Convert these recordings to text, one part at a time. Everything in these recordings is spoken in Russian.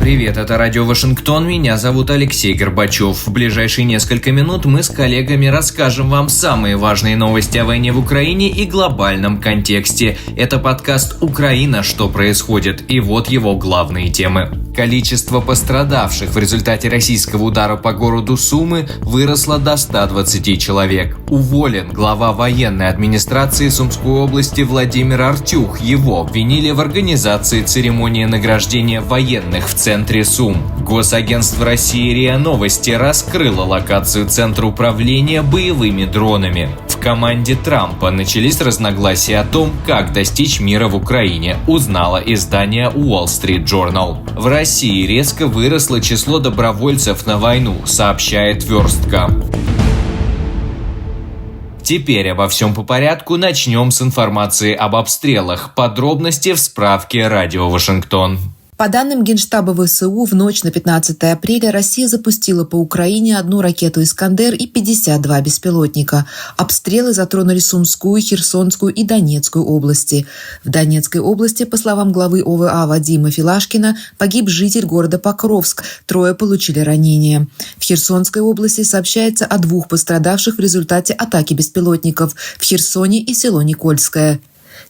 Привет, это Радио Вашингтон, меня зовут Алексей Горбачев. В ближайшие несколько минут мы с коллегами расскажем вам самые важные новости о войне в Украине и глобальном контексте. Это подкаст «Украина. Что происходит?» И вот его главные темы. Количество пострадавших в результате российского удара по городу Сумы выросло до 120 человек. Уволен глава военной администрации Сумской области Владимир Артюх. Его обвинили в организации церемонии награждения военных в центре Сум. Госагентство России РИА Новости раскрыло локацию центра управления боевыми дронами. В команде Трампа начались разногласия о том, как достичь мира в Украине, узнало издание Wall Street Journal. В России резко выросло число добровольцев на войну, сообщает Верстка. Теперь обо всем по порядку, начнем с информации об обстрелах. Подробности в справке Радио Вашингтон. По данным Генштаба ВСУ, в ночь на 15 апреля Россия запустила по Украине 1 ракету «Искандер» и 52 беспилотника. Обстрелы затронули Сумскую, Херсонскую и Донецкую области. В Донецкой области, по словам главы ОВА Вадима Филашкина, погиб житель города Покровск, 3 получили ранения. В Херсонской области сообщается о 2 пострадавших в результате атаки беспилотников в Херсоне и село Никольское.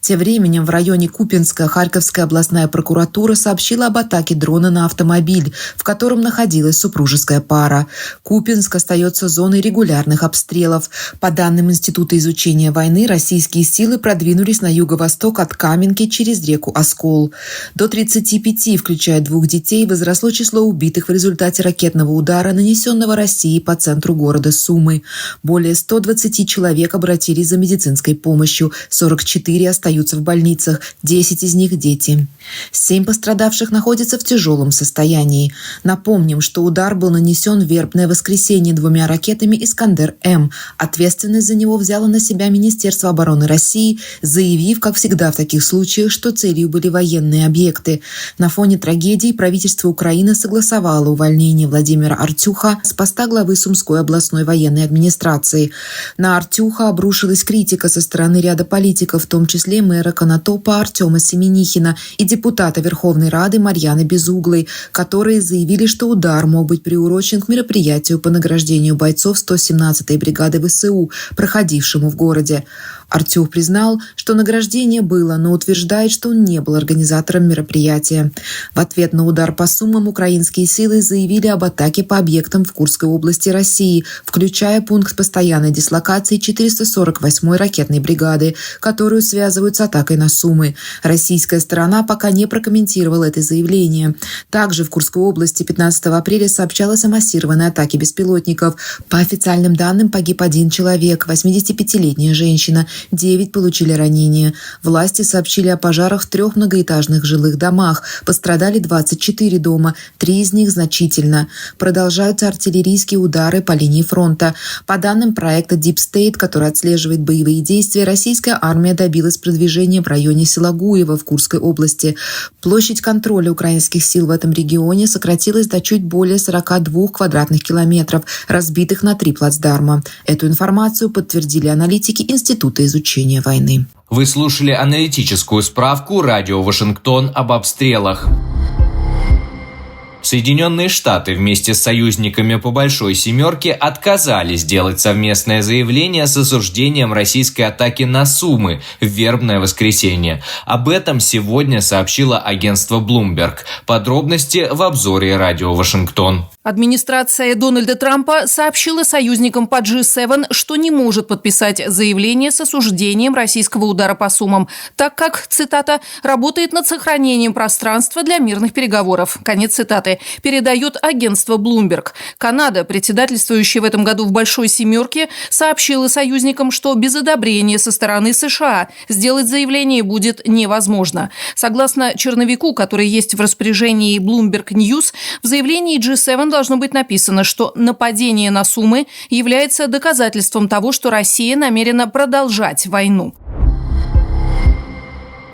Тем временем в районе Купянска Харьковская областная прокуратура сообщила об атаке дрона на автомобиль, в котором находилась супружеская пара. Купянск остается зоной регулярных обстрелов. По данным Института изучения войны, российские силы продвинулись на юго-восток от Каменки через реку Оскол. До 35, включая 2 детей, возросло число убитых в результате ракетного удара, нанесенного Россией по центру города Сумы. Более 120 человек обратились за медицинской помощью, 44 остаются в больницах, 10 из них – дети. 7 пострадавших находятся в тяжелом состоянии. Напомним, что удар был нанесен в Вербное воскресенье 2 ракетами «Искандер-М». Ответственность за него взяло на себя Министерство обороны России, заявив, как всегда в таких случаях, что целью были военные объекты. На фоне трагедии правительство Украины согласовало увольнение Владимира Артюха с поста главы Сумской областной военной администрации. На Артюха обрушилась критика со стороны ряда политиков, в том числе мэра Конотопа Артема Семенихина и депутата Верховной Рады Марьяны Безуглой, которые заявили, что удар мог быть приурочен к мероприятию по награждению бойцов 117-й бригады ВСУ, проходившему в городе. Артюх признал, что награждение было, но утверждает, что он не был организатором мероприятия. В ответ на удар по Сумам украинские силы заявили об атаке по объектам в Курской области России, включая пункт постоянной дислокации 448-й ракетной бригады, которую связывают с атакой на Сумы. Российская сторона пока не прокомментировала это заявление. Также в Курской области 15 апреля сообщалось о массированной атаке беспилотников. По официальным данным погиб 1 человек, 85-летняя женщина. 9 получили ранения. Власти сообщили о пожарах в 3 многоэтажных жилых домах. Пострадали 24 дома, 3 из них значительно. Продолжаются артиллерийские удары по линии фронта. По данным проекта Deep State, который отслеживает боевые действия, российская армия добилась продвижения в районе села Гуево в Курской области. Площадь контроля украинских сил в этом регионе сократилась до чуть более 42 квадратных километров, разбитых на 3 плацдарма. Эту информацию подтвердили аналитики Института изучения войны. Вы слушали аналитическую справку Радио Вашингтон об обстрелах. Соединенные Штаты вместе с союзниками по Большой Семерке отказались делать совместное заявление с осуждением российской атаки на Сумы в Вербное воскресенье. Об этом сегодня сообщило агентство Bloomberg. Подробности в обзоре Радио Вашингтон. Администрация Дональда Трампа сообщила союзникам по G7, что не может подписать заявление с осуждением российского удара по Сумам, так как, цитата, «работает над сохранением пространства для мирных переговоров». Конец цитаты. Передает агентство Bloomberg. Канада, председательствующая в этом году в Большой Семерке, сообщила союзникам, что без одобрения со стороны США сделать заявление будет невозможно. Согласно черновику, который есть в распоряжении Bloomberg News, в заявлении G7 должно быть написано, что нападение на Сумы является доказательством того, что Россия намерена продолжать войну.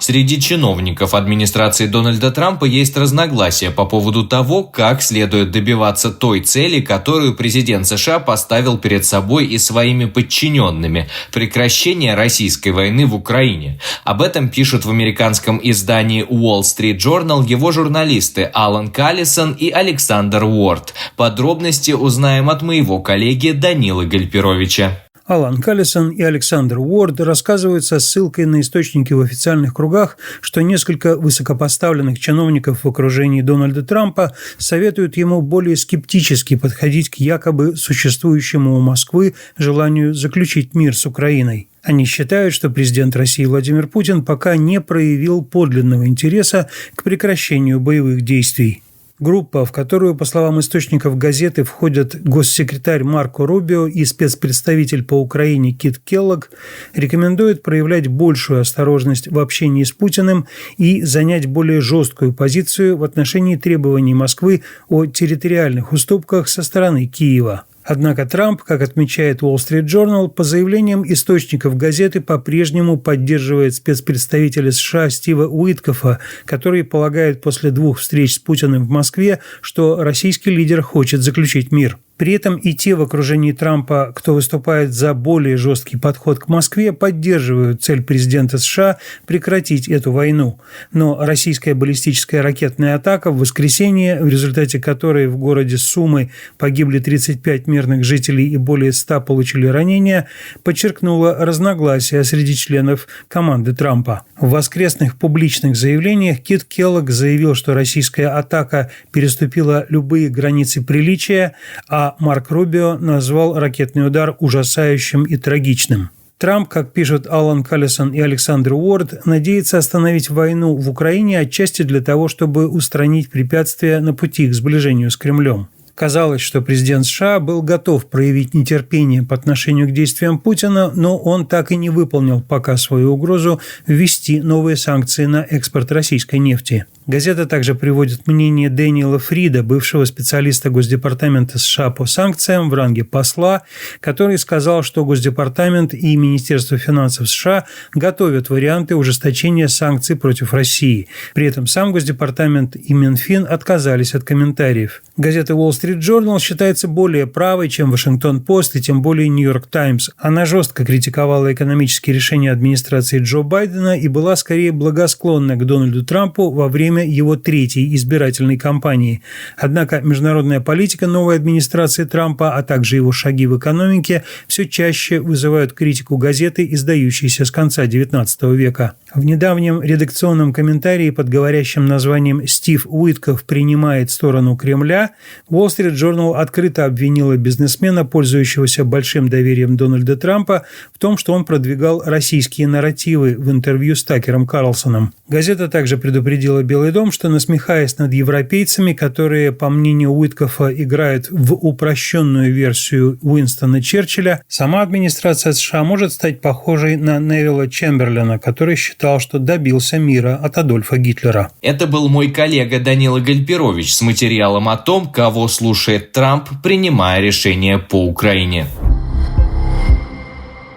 Среди чиновников администрации Дональда Трампа есть разногласия по поводу того, как следует добиваться той цели, которую президент США поставил перед собой и своими подчиненными – прекращение российской войны в Украине. Об этом пишут в американском издании Wall Street Journal его журналисты Алан Каллисон и Александр Уорд. Подробности узнаем от моего коллеги Данилы Гальперовича. Алан Каллисон и Александр Уорд рассказывают со ссылкой на источники в официальных кругах, что несколько высокопоставленных чиновников в окружении Дональда Трампа советуют ему более скептически подходить к якобы существующему у Москвы желанию заключить мир с Украиной. Они считают, что президент России Владимир Путин пока не проявил подлинного интереса к прекращению боевых действий. Группа, в которую, по словам источников газеты, входят госсекретарь Марко Рубио и спецпредставитель по Украине Кит Келлог, рекомендует проявлять большую осторожность в общении с Путиным и занять более жесткую позицию в отношении требований Москвы о территориальных уступках со стороны Киева. Однако Трамп, как отмечает Wall Street Journal, по заявлениям источников газеты по-прежнему поддерживает спецпредставителя США Стива Уиткофа, который полагает после 2 встреч с Путиным в Москве, что российский лидер хочет заключить мир. При этом и те в окружении Трампа, кто выступает за более жесткий подход к Москве, поддерживают цель президента США прекратить эту войну. Но российская баллистическая ракетная атака в воскресенье, в результате которой в городе Сумы погибли 35 мирных жителей и более 100 получили ранения, подчеркнула разногласия среди членов команды Трампа. В воскресных публичных заявлениях Кит Келлог заявил, что российская атака переступила любые границы приличия, а Марк Рубио назвал ракетный удар ужасающим и трагичным. Трамп, как пишут Алан Каллисон и Александр Уорд, надеется остановить войну в Украине отчасти для того, чтобы устранить препятствия на пути к сближению с Кремлем. Казалось, что президент США был готов проявить нетерпение по отношению к действиям Путина, но он так и не выполнил пока свою угрозу ввести новые санкции на экспорт российской нефти. Газета также приводит мнение Дэниела Фрида, бывшего специалиста Госдепартамента США по санкциям в ранге посла, который сказал, что Госдепартамент и Министерство финансов США готовят варианты ужесточения санкций против России. При этом сам Госдепартамент и Минфин отказались от комментариев. Газета Wall Street Journal считается более правой, чем Вашингтон-Пост и тем более Нью-Йорк Таймс. Она жестко критиковала экономические решения администрации Джо Байдена и была скорее благосклонна к Дональду Трампу во время его 3-й избирательной кампании. Однако международная политика новой администрации Трампа, а также его шаги в экономике все чаще вызывают критику газеты, издающейся с конца XIX века. В недавнем редакционном комментарии под говорящим названием «Стив Уиткоф принимает сторону Кремля» Wall Street Journal открыто обвинила бизнесмена, пользующегося большим доверием Дональда Трампа, в том, что он продвигал российские нарративы в интервью с Такером Карлсоном. Газета также предупредила Белый дом, что, насмехаясь над европейцами, которые, по мнению Уиткофа, играют в упрощенную версию Уинстона Черчилля, сама администрация США может стать похожей на Невилла Чемберлена, который считал, что добился мира от Адольфа Гитлера. Это был мой коллега Данила Гальперович с материалом о том, кого слушает Трамп, принимая решения по Украине.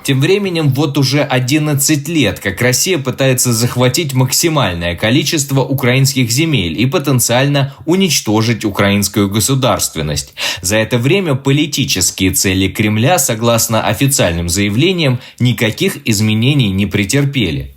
Тем временем вот уже 11 лет, как Россия пытается захватить максимальное количество украинских земель и потенциально уничтожить украинскую государственность. За это время политические цели Кремля, согласно официальным заявлениям, никаких изменений не претерпели.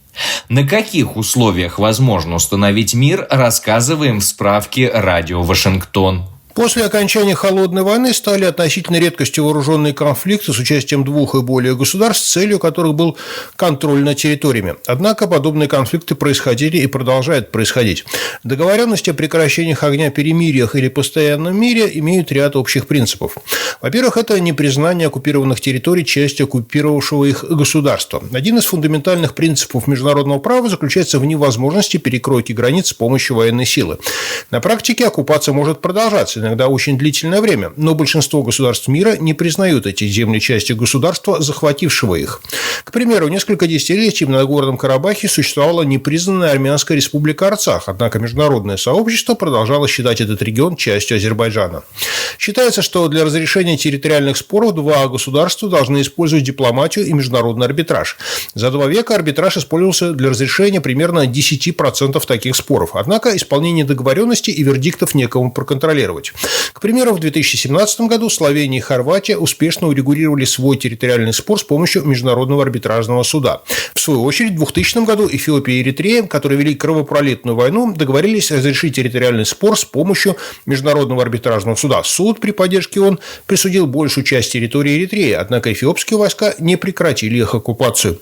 На каких условиях возможно установить мир, рассказываем в справке «Радио Вашингтон». После окончания Холодной войны стали относительно редкостью вооруженные конфликты с участием 2 и более государств, целью которых был контроль над территориями. Однако подобные конфликты происходили и продолжают происходить. Договоренности о прекращениях огня, перемириях или постоянном мире имеют ряд общих принципов. Во-первых, это непризнание оккупированных территорий частью оккупировавшего их государства. Один из фундаментальных принципов международного права заключается в невозможности перекройки границ с помощью военной силы. На практике оккупация может продолжаться, иногда очень длительное время, но большинство государств мира не признают эти земли частью государства, захватившего их. К примеру, несколько десятилетий в Нагорном Карабахе существовала непризнанная Армянская республика Арцах, однако международное сообщество продолжало считать этот регион частью Азербайджана. Считается, что для разрешения территориальных споров два государства должны использовать дипломатию и международный арбитраж. За 2 века арбитраж использовался для разрешения примерно 10% таких споров. Однако исполнение договоренностей и вердиктов некому проконтролировать. К примеру, в 2017 году Словения и Хорватия успешно урегулировали свой территориальный спор с помощью Международного арбитражного суда. В свою очередь, в 2000 году Эфиопия и Эритрея, которые вели кровопролитную войну, договорились разрешить территориальный спор с помощью Международного арбитражного суда. Суд при поддержке ООН присудил большую часть территории Эритреи, однако эфиопские войска не прекратили их оккупацию.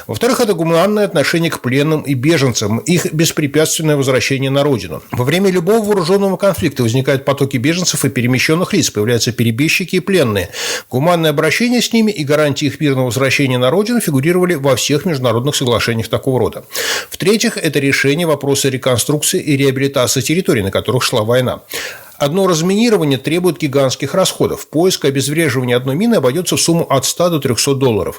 Во-вторых, это гуманное отношение к пленным и беженцам, их беспрепятственное возвращение на родину. Во время любого вооруженного конфликта возникают потоки беженцев и перемещенных лиц, появляются перебежчики и пленные. Гуманное обращение с ними и гарантии их мирного возвращения на родину фигурировали во всех международных соглашениях такого рода. В-третьих, это решение вопроса реконструкции и реабилитации территорий, на которых шла война. Одно разминирование требует гигантских расходов. Поиск и обезвреживание одной мины обойдется в сумму от $100 до $300.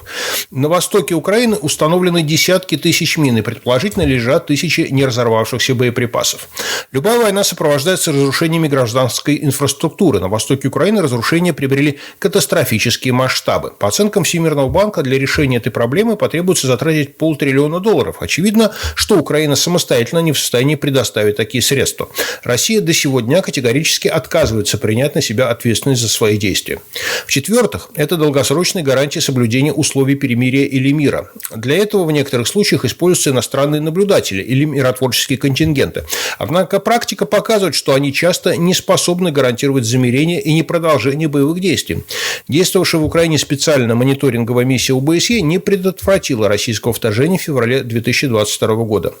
На востоке Украины установлены десятки тысяч мин и предположительно лежат тысячи неразорвавшихся боеприпасов. Любая война сопровождается разрушениями гражданской инфраструктуры. На востоке Украины разрушения приобрели катастрофические масштабы. По оценкам Всемирного банка, для решения этой проблемы потребуется затратить $500 миллиона. Очевидно, что Украина самостоятельно не в состоянии предоставить такие средства. Россия до сего дня категорически отказываются принять на себя ответственность за свои действия. В-четвертых, это долгосрочные гарантии соблюдения условий перемирия или мира. Для этого в некоторых случаях используются иностранные наблюдатели или миротворческие контингенты. Однако практика показывает, что они часто не способны гарантировать замирение и непродолжение боевых действий. Действовавшая в Украине специальная мониторинговая миссия ОБСЕ не предотвратила российского вторжения в феврале 2022 года.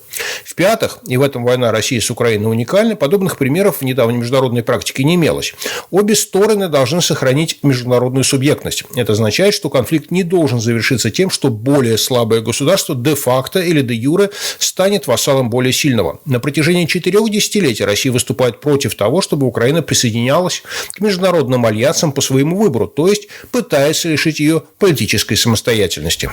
В-пятых, и в этом война России с Украиной уникальна, подобных примеров в недавней международной практики не имелось. Обе стороны должны сохранить международную субъектность. Это означает, что конфликт не должен завершиться тем, что более слабое государство де-факто или де-юре станет вассалом более сильного. На протяжении 4 десятилетий Россия выступает против того, чтобы Украина присоединялась к международным альянсам по своему выбору, то есть пытается лишить ее политической самостоятельности.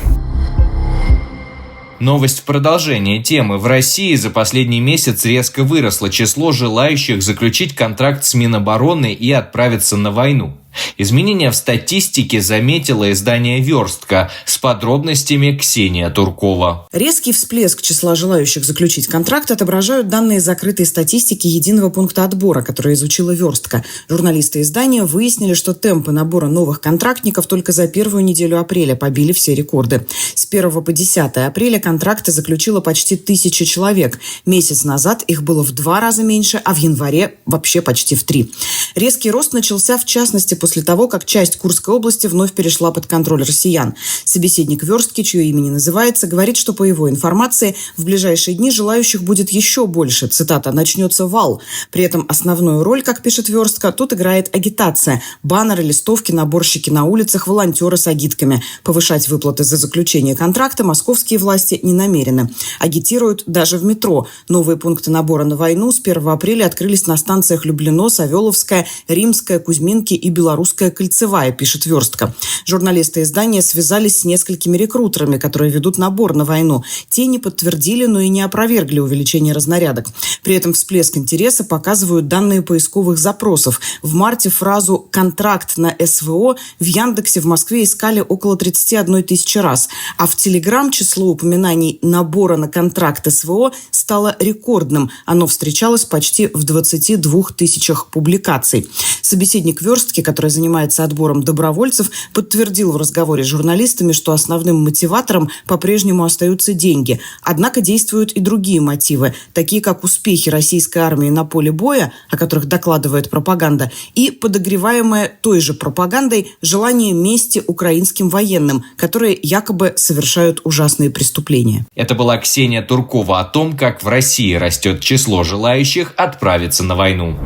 Новость в продолжение темы. В России за последний месяц резко выросло число желающих заключить контракт с Минобороны и отправиться на войну. Изменения в статистике заметило издание «Верстка». С подробностями Ксения Туркова. Резкий всплеск числа желающих заключить контракт отображают данные закрытой статистики единого пункта отбора, которые изучила «Верстка». Журналисты издания выяснили, что темпы набора новых контрактников только за первую неделю апреля побили все рекорды. С 1 по 10 апреля контракты заключило почти 1000 человек. Месяц назад их было в 2 раза меньше, а в январе вообще почти в 3. Резкий рост начался, в частности, после того, как часть Курской области вновь перешла под контроль россиян. Собеседник «Верстки», чье имя не называется, говорит, что, по его информации, в ближайшие дни желающих будет еще больше. Цитата: «начнется вал». При этом основную роль, как пишет «Верстка», тут играет агитация. Баннеры, листовки, наборщики на улицах, волонтеры с агитками. Повышать выплаты за заключение контракта московские власти не намерены. Агитируют даже в метро. Новые пункты набора на войну с 1 апреля открылись на станциях Люблино, Савеловская, Римская, Кузьминки и Белорусская кольцевая, пишет «Верстка». Журналисты издания связались с несколькими рекрутерами, которые ведут набор на войну. Те не подтвердили, но и не опровергли увеличение разнарядок. При этом всплеск интереса показывают данные поисковых запросов. В марте фразу «контракт на СВО» в Яндексе в Москве искали около 31 тысячи раз, а в Телеграм число упоминаний набора на контракт СВО стало рекордным. Оно встречалось почти в 22 тысячах публикаций. Собеседник «Верстки», который занимается отбором добровольцев, подтвердил в разговоре с журналистами, что основным мотиватором по-прежнему остаются деньги. Однако действуют и другие мотивы, такие как успехи российской армии на поле боя, о которых докладывает пропаганда, и подогреваемое той же пропагандой желание мести украинским военным, которые якобы совершают ужасные преступления. Это была Ксения Туркова о том, как в России растет число желающих отправиться на войну.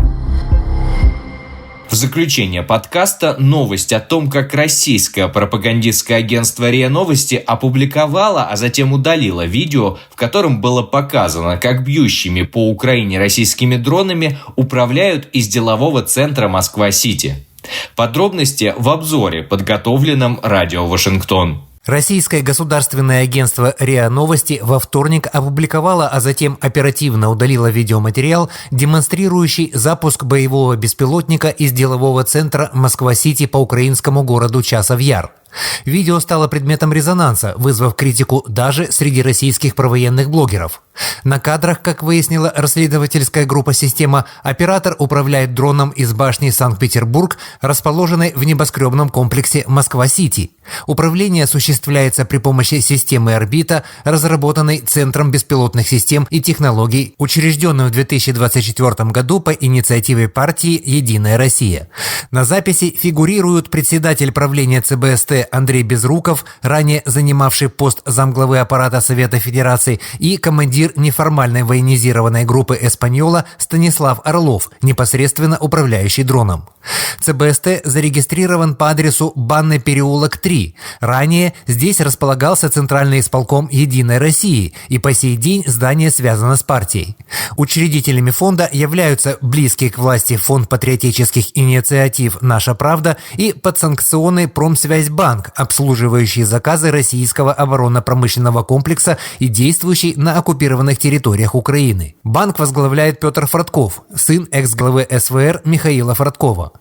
В В заключение подкаста новость о том, как российское пропагандистское агентство РИА Новости опубликовало, а затем удалило видео, в котором было показано, как бьющими по Украине российскими дронами управляют из делового центра Москва-Сити. Подробности в обзоре, подготовленном Радио Вашингтон. Российское государственное агентство РИА Новости во вторник опубликовало, а затем оперативно удалило видеоматериал, демонстрирующий запуск боевого беспилотника из делового центра Москва-Сити по украинскому городу Часов-Яр. Видео стало предметом резонанса, вызвав критику даже среди российских провоенных блогеров. На кадрах, как выяснила расследовательская группа «Система», оператор управляет дроном из башни Санкт-Петербург, расположенной в небоскребном комплексе Москва-Сити. Управление осуществляется при помощи системы «Орбита», разработанной Центром беспилотных систем и технологий, учрежденным в 2024 году по инициативе партии «Единая Россия». На записи фигурируют председатель правления ЦБСТ Андрей Безруков, ранее занимавший пост замглавы аппарата Совета Федерации, и командир неформальной военизированной группы «Эспаньола» Станислав Орлов, непосредственно управляющий дроном. ЦБСТ зарегистрирован по адресу Банный переулок 3. Ранее здесь располагался Центральный исполком «Единой России», и по сей день здание связано с партией. Учредителями фонда являются близкий к власти Фонд патриотических инициатив «Наша правда» и подсанкционный Промсвязьбанк, обслуживающий заказы российского оборонно-промышленного комплекса и действующий на оккупированных территориях Украины. Банк возглавляет Петр Фродков, сын экс-главы СВР Михаила Фродкова.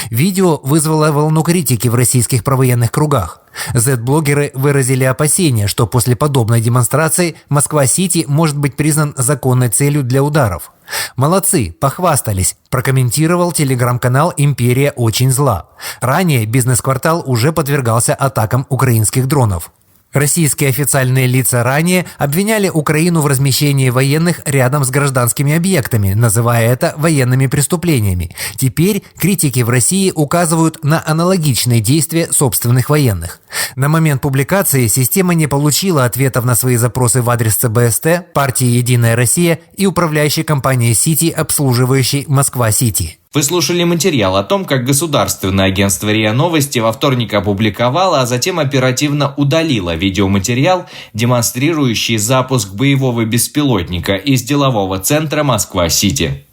Видео вызвало волну критики в российских провоенных кругах. Z-блогеры выразили опасения, что после подобной демонстрации Москва-Сити может быть признан законной целью для ударов. «Молодцы, похвастались», прокомментировал телеграм-канал «Империя очень зла». Ранее бизнес-квартал уже подвергался атакам украинских дронов. Российские официальные лица ранее обвиняли Украину в размещении военных рядом с гражданскими объектами, называя это военными преступлениями. Теперь критики в России указывают на аналогичные действия собственных военных. На момент публикации система не получила ответов на свои запросы в адрес ЦБСТ, партии «Единая Россия» и управляющей компании «Сити», обслуживающей Москва-Сити. Вы слушали материал о том, как государственное агентство РИА Новости во вторник опубликовало, а затем оперативно удалило видеоматериал, демонстрирующий запуск боевого беспилотника из делового центра Москва-Сити.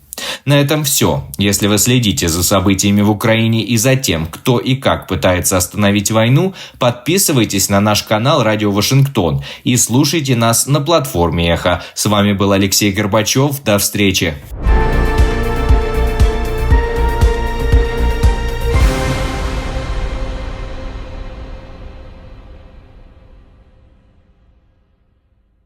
На этом все. Если вы следите за событиями в Украине и за тем, кто и как пытается остановить войну, подписывайтесь на наш канал Радио Вашингтон и слушайте нас на платформе Эхо. С вами был Алексей Горбачев. До встречи.